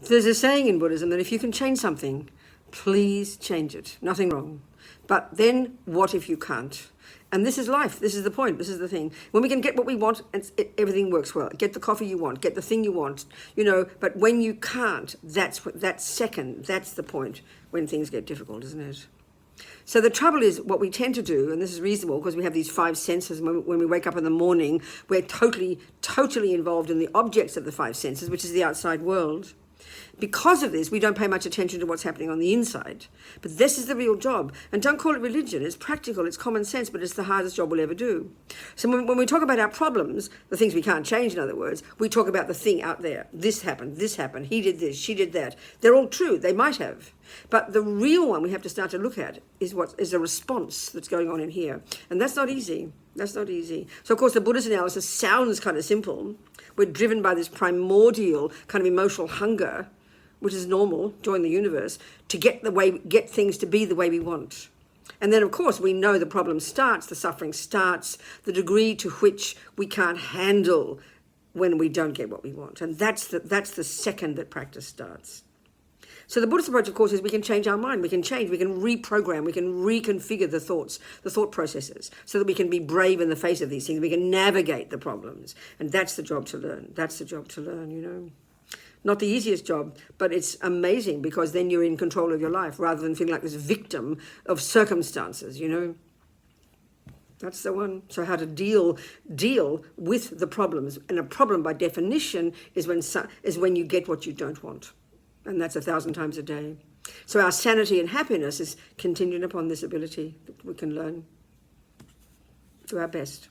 There's a saying in Buddhism that if you can change something, please change it. Nothing wrong. But then what if you can't? And this is life. This is the point. This is the thing. When we can get what we want, everything works well. Get the coffee you want. Get the thing you want. But when you can't, that's the point when things get difficult, isn't it? So the trouble is, what we tend to do, and this is reasonable because we have these five senses. When we wake up in the morning, we're totally involved in the objects of the five senses, which is the outside world. Because of this, we don't pay much attention to what's happening on the inside. But this is the real job. And don't call it religion. It's practical, it's common sense, but it's the hardest job we'll ever do. So when we talk about our problems, the things we can't change, in other words, we talk about the thing out there. This happened, he did this, she did that. They're all true, they might have. But the real one we have to start to look at is what is a response that's going on in here. And that's not easy. That's not easy. So of course the Buddhist analysis sounds kind of simple. We're driven by this primordial kind of emotional hunger, which is normal during the universe, to get things to be the way we want. And then, of course, we know the problem starts, the suffering starts, the degree to which we can't handle when we don't get what we want. And that's the second that practice starts. So the Buddhist approach, of course, is we can change our mind, we can reprogram, we can reconfigure the thought processes, so that we can be brave in the face of these things, we can navigate the problems. And that's the job to learn. That's the job to learn, Not the easiest job, but it's amazing because then you're in control of your life rather than feeling like this victim of circumstances, That's the one. So how to deal with the problems. And a problem by definition is when you get what you don't want. And that's 1,000 times a day. So our sanity and happiness is contingent upon this ability that we can learn. Do our best.